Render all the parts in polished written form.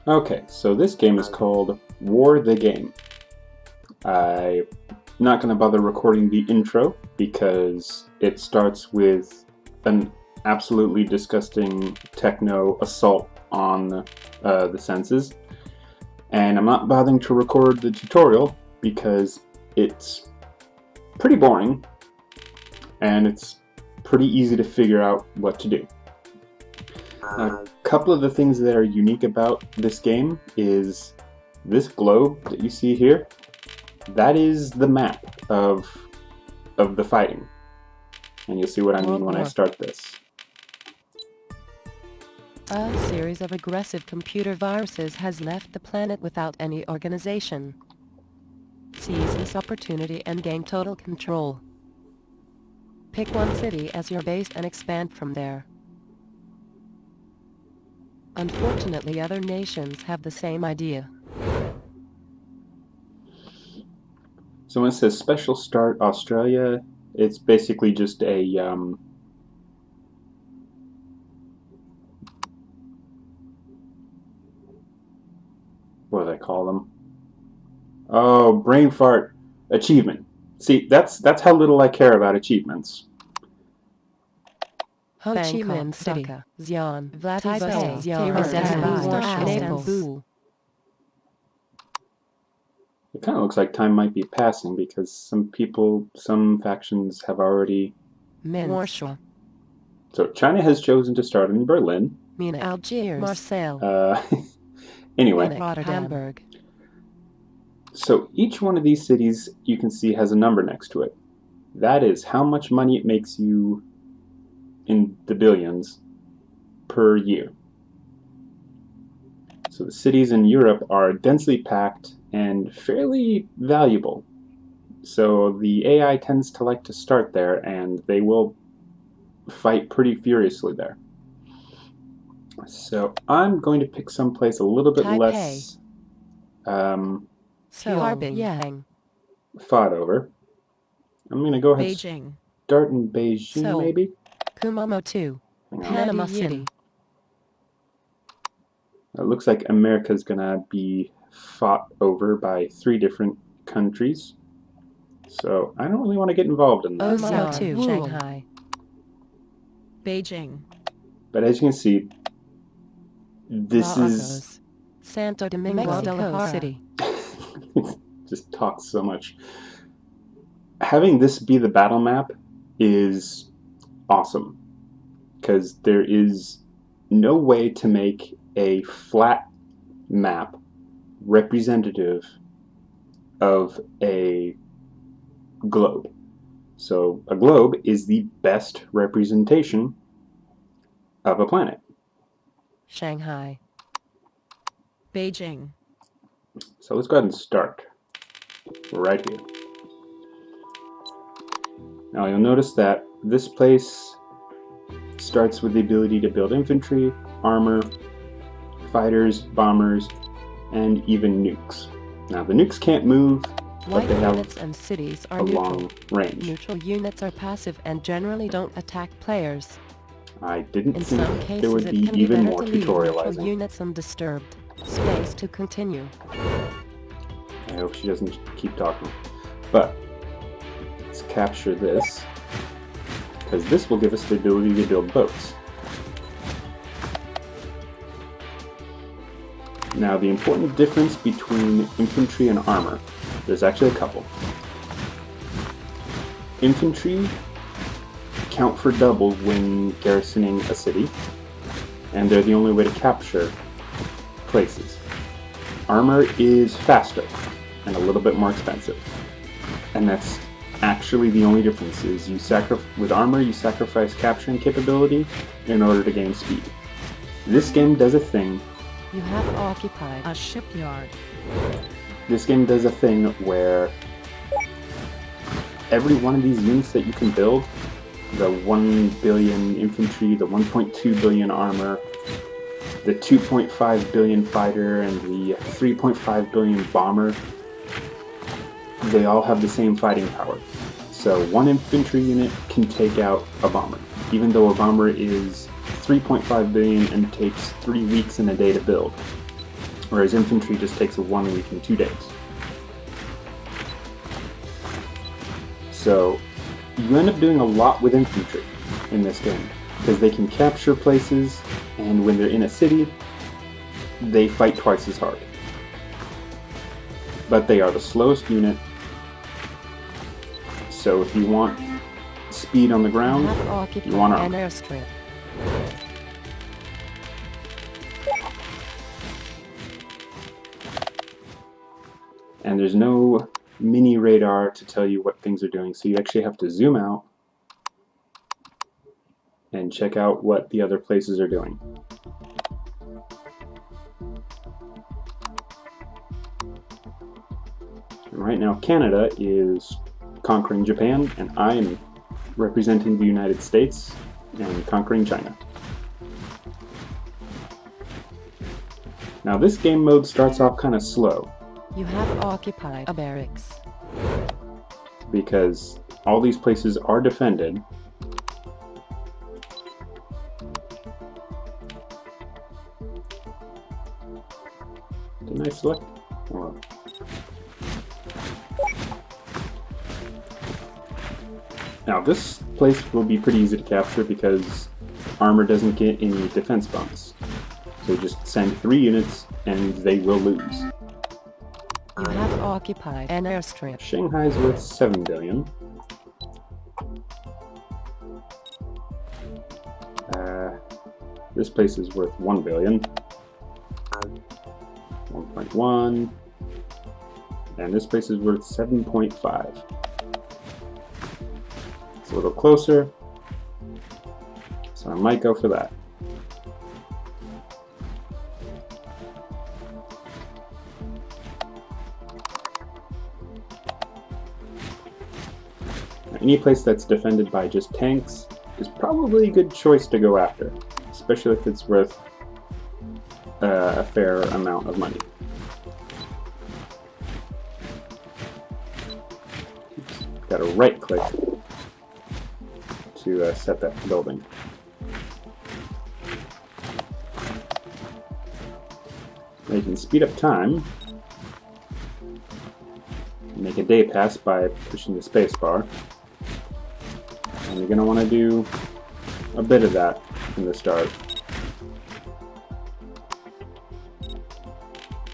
Okay, so this game is called War the Game. I'm not going to bother recording the intro because it starts with an absolutely disgusting techno assault on the senses. And I'm not bothering to record the tutorial because it's pretty boring and it's pretty easy to figure out what to do. A couple of the things that are unique about this game is this globe that you see here. That is the map of the fighting, and you'll see what I mean when I start this. A series of aggressive computer viruses has left the planet without any organization. Seize this opportunity and gain total control. Pick one city as your base and expand from there. Unfortunately, other nations have the same idea. So when it says Special Start Australia, it's basically just a what do they call them? Oh, brain fart achievement. See, that's how little I care about achievements. Ho Chi Minh City, Xi'an, Vladivostok, Istanbul. It kind of looks like time might be passing because some factions have already... Warsaw. So China has chosen to start in Berlin. Munich, Algiers, Marseille. Anyway. Munich, Rotterdam. Hamburg. So each one of these cities you can see has a number next to it. That is how much money it makes you in the billions per year. So the cities in Europe are densely packed and fairly valuable. So the AI tends to like to start there, and they will fight pretty furiously there. So I'm going to pick someplace a little bit less fought over. I'm going to go ahead and start in Beijing, maybe? Kumamoto, Panama City. It looks like America's going to be fought over by 3 different countries. So I don't really want to get involved in that. Shanghai. Beijing. But as you can see, this is... Santo Domingo de la City. Just talks so much. Having this be the battle map is awesome, because there is no way to make a flat map representative of a globe. So a globe is the best representation of a planet. Shanghai. Beijing. So let's go ahead and start right here. Now you'll notice that this place starts with the ability to build infantry, armor, fighters, bombers, and even nukes. Now the nukes can't move, but they have units and cities are a long range. Neutral units are passive and generally don't attack players. I didn't In think some cases, there would be even more tutorializing. Units undisturbed. Space to continue. I hope she doesn't keep talking. But let's capture this, because this will give us the ability to build boats. Now the important difference between infantry and armor, there's actually a couple. Infantry count for double when garrisoning a city, and they're the only way to capture places. Armor is faster and a little bit more expensive, and that's actually the only difference. Is with armor you sacrifice capturing capability in order to gain speed. This game does a thing. You have occupied a shipyard. This game does a thing where every one of these units that you can build, the 1 billion infantry, the 1.2 billion armor, the 2.5 billion fighter, and the 3.5 billion bomber, they all have the same fighting power. So one infantry unit can take out a bomber, even though a bomber is 3.5 billion and takes 3 weeks and a day to build. whereas infantry just takes 1 week and 2 days. So you end up doing a lot with infantry in this game, because they can capture places, and when they're in a city, they fight twice as hard. But they are the slowest unit, so if you want speed on the ground, you want an armor. airstrip. And there's no mini radar to tell you what things are doing, so you actually have to zoom out and check out what the other places are doing. And right now Canada is conquering Japan, and I am representing the United States and conquering China. Now this game mode starts off kind of slow, You have occupied a barracks. because all these places are defended. Didn't I select? Oh. Now this place will be pretty easy to capture because armor doesn't get any defense bonus. So just send 3 units and they will lose. You have occupied an airstrip. Shanghai's worth 7 billion. This place is worth 1 billion. 1.1. And this place is worth 7.5. It's a little closer, so I might go for that. Any place that's defended by just tanks is probably a good choice to go after, especially if it's worth a fair amount of money. Got to right click to set that building. Now you can speed up time, make a day pass by pushing the space bar. And you're going to want to do a bit of that from the start,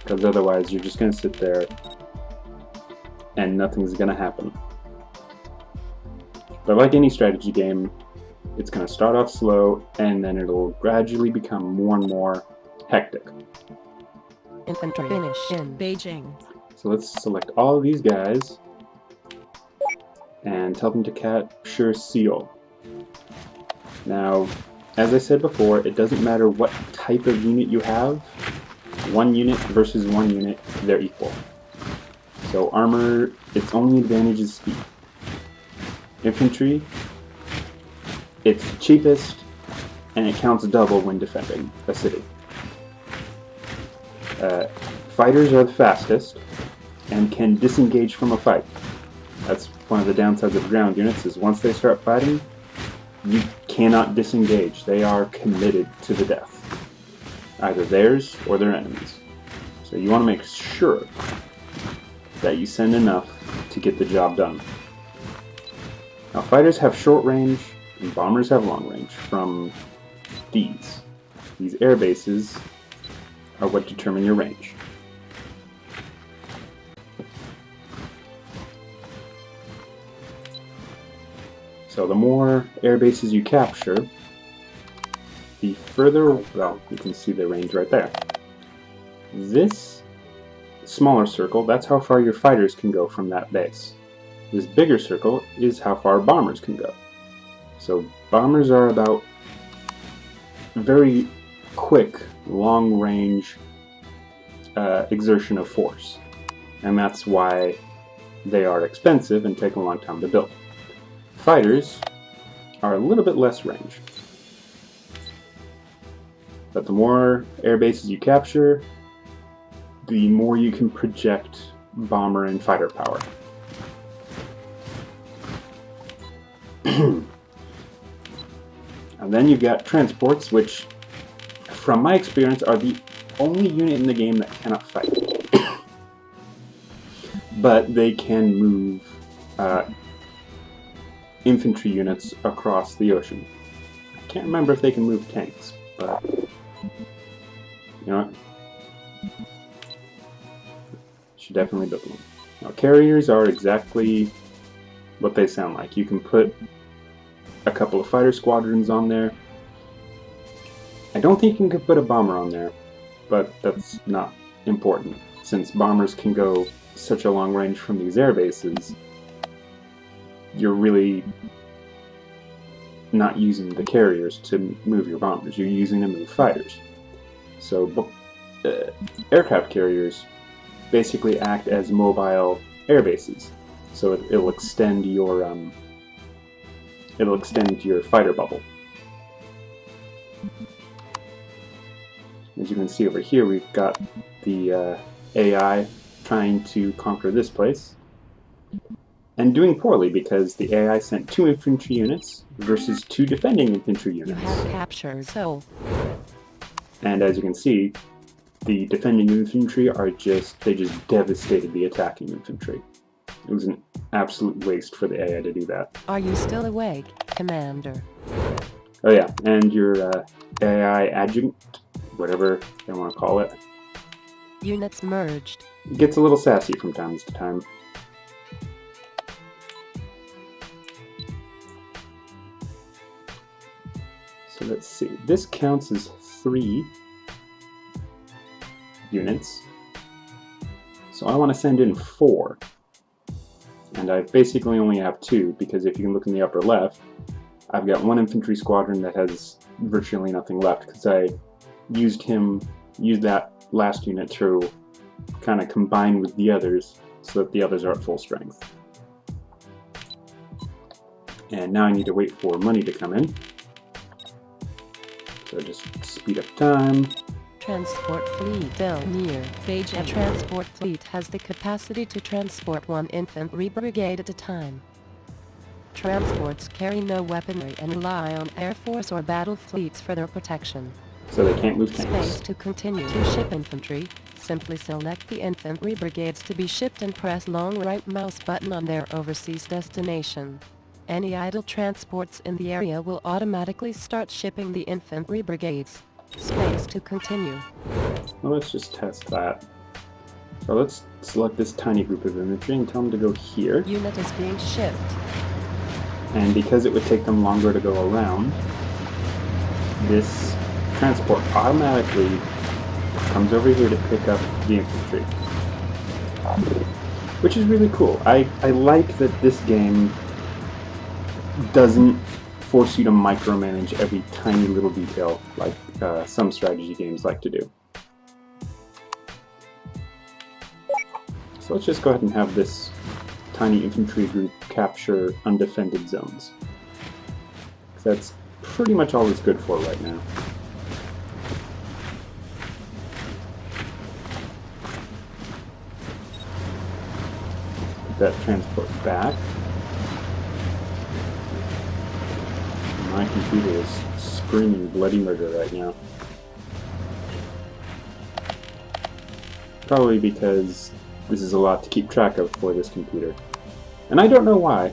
because otherwise you're just going to sit there and nothing's going to happen. But like any strategy game, it's going to start off slow and then it'll gradually become more and more hectic. Infantry finish in Beijing. So let's select all of these guys and tell them to capture Seoul. Now, as I said before, it doesn't matter what type of unit you have. 1 unit versus 1 unit, they're equal. So armor, its only advantage is speed. Infantry, it's cheapest and it counts double when defending a city. Fighters are the fastest and can disengage from a fight. That's one of the downsides of ground units, is once they start fighting, you cannot disengage. They are committed to the death, either theirs or their enemies. So you want to make sure that you send enough to get the job done. Now fighters have short range and bombers have long range from these. These air bases are what determine your range. So the more air bases you capture, the further, well, you can see the range right there. This smaller circle, that's how far your fighters can go from that base. This bigger circle is how far bombers can go. So bombers are about very quick, long-range exertion of force. And that's why they are expensive and take a long time to build. Fighters are a little bit less range. But the more air bases you capture, the more you can project bomber and fighter power. And then you've got transports, which, from my experience, are the only unit in the game that cannot fight. But they can move infantry units across the ocean. I can't remember if they can move tanks, but you know what? Should definitely build one. Now, carriers are exactly what they sound like. You can put a couple of fighter squadrons on there. I don't think you can put a bomber on there, but that's not important, since bombers can go such a long range from these air bases. You're really not using the carriers to move your bombers, you're using them to move fighters. So aircraft carriers basically act as mobile air bases, so it'll extend your fighter bubble. As you can see over here, we've got the AI trying to conquer this place, and doing poorly because the AI sent 2 infantry units versus 2 defending infantry units. You have captured Seoul. And as you can see, the defending infantry they just devastated the attacking infantry. It was an absolute waste for the AI to do that. Are you still awake, Commander? Oh yeah, and your AI adjunct, whatever they want to call it, Units merged. gets a little sassy from time to time. So let's see, this counts as 3 units. So I want to send in 4. And I basically only have 2, because if you can look in the upper left, I've got 1 infantry squadron that has virtually nothing left, because I used that last unit to kind of combine with the others so that the others are at full strength. And now I need to wait for money to come in. So just speed up time. Transport fleet built near Beijing. A transport fleet has the capacity to transport 1 infantry brigade at a time. Transports carry no weaponry and rely on air force or battle fleets for their protection. So they can't move tanks. Space to continue to ship infantry. Simply select the infantry brigades to be shipped and press long right mouse button on their overseas destination. Any idle transports in the area will automatically start shipping the infantry brigades. Space to continue. Well, let's just test that. So let's select this tiny group of infantry and tell them to go here. Unit is being shipped. And because it would take them longer to go around, this transport automatically comes over here to pick up the infantry. Which is really cool. I like that this game doesn't force you to micromanage every tiny little detail like some strategy games like to do. So let's just go ahead and have this tiny infantry group capture undefended zones. That's pretty much all it's good for right now. Put that transport back. My computer is screaming bloody murder right now. Probably because this is a lot to keep track of for this computer. And I don't know why.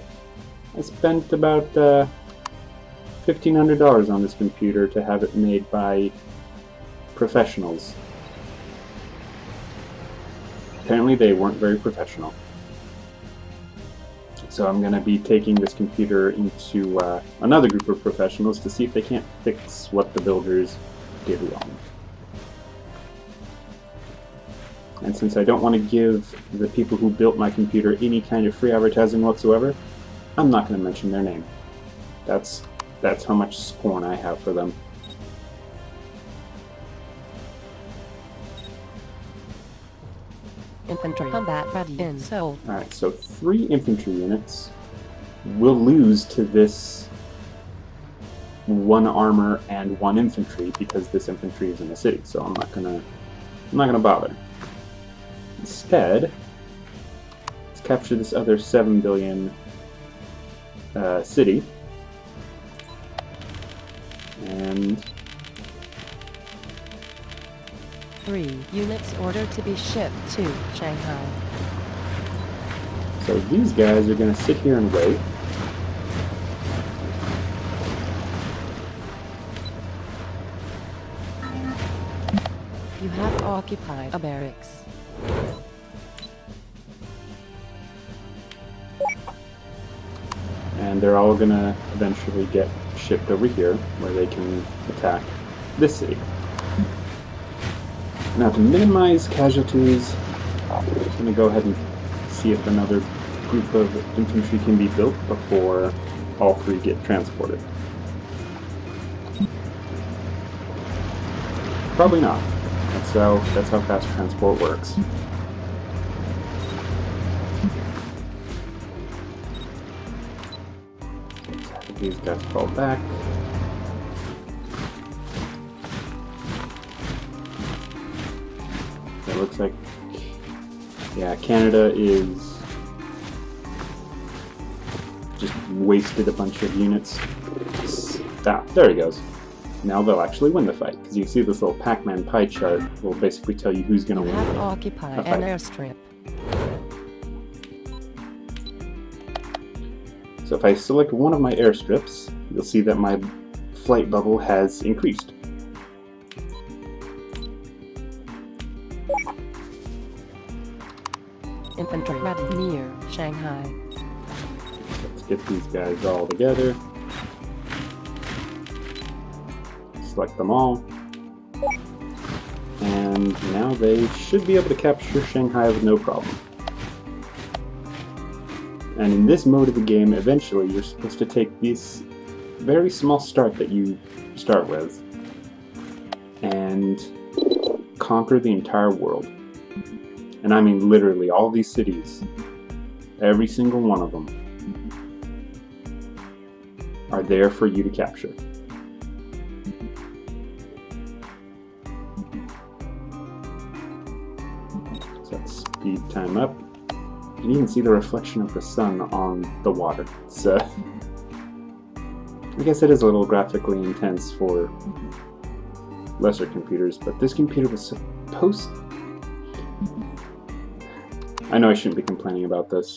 I spent about $1,500 on this computer to have it made by professionals. Apparently they weren't very professional. So I'm going to be taking this computer into another group of professionals to see if they can't fix what the builders did wrong. And since I don't want to give the people who built my computer any kind of free advertising whatsoever, I'm not going to mention their name. That's how much scorn I have for them. Infantry combat ready in Seoul. Alright, so 3 infantry units will lose to this 1 armor and 1 infantry because this infantry is in the city, so I'm not gonna bother. Instead, let's capture this other 7 billion city, and 3 units ordered to be shipped to Shanghai. So these guys are going to sit here and wait. You have occupied a barracks. And they're all going to eventually get shipped over here where they can attack this city. Now to minimize casualties, I'm going to go ahead and see if another group of infantry can be built before all three get transported. Probably not. That's how fast transport works. Let's have these guys fall back. It looks like, yeah, Canada is just wasted a bunch of units. Ah, there he goes. Now they'll actually win the fight, because you see this little Pac-Man pie chart will basically tell you who's going to You win. have occupied an airstrip. So if I select one of my airstrips, you'll see that my flight bubble has increased. Infantry ready near Shanghai. Let's get these guys all together. Select them all. And now they should be able to capture Shanghai with no problem. And in this mode of the game, eventually you're supposed to take this very small start that you start with and conquer the entire world. And I mean literally all these cities, every single one of them, are there for you to capture. So let's speed time up. You can even see the reflection of the sun on the water. It's, I guess it is a little graphically intense for lesser computers, but this computer was supposed... I know I shouldn't be complaining about this,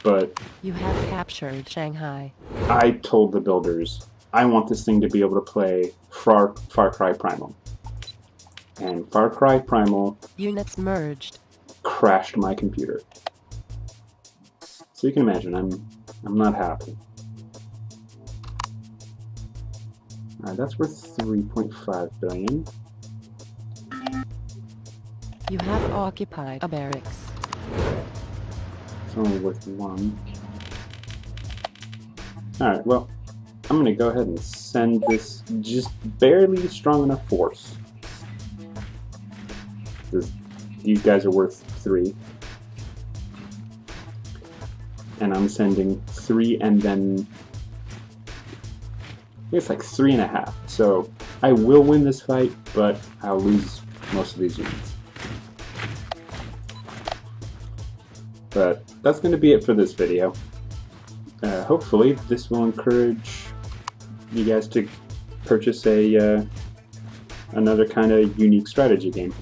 but... You have captured Shanghai. I told the builders, I want this thing to be able to play Far Cry Primal. And Far Cry Primal... Units merged. Crashed my computer. So you can imagine, I'm not happy. Alright, that's worth 3.5 billion. You have occupied a barracks. It's only worth 1. Alright, well, I'm gonna go ahead and send this just barely strong enough force. These guys are worth 3. And I'm sending 3 and then I think it's like 3.5. So I will win this fight, but I'll lose most of these units. But that's going to be it for this video. Hopefully this will encourage you guys to purchase a another kind of unique strategy game.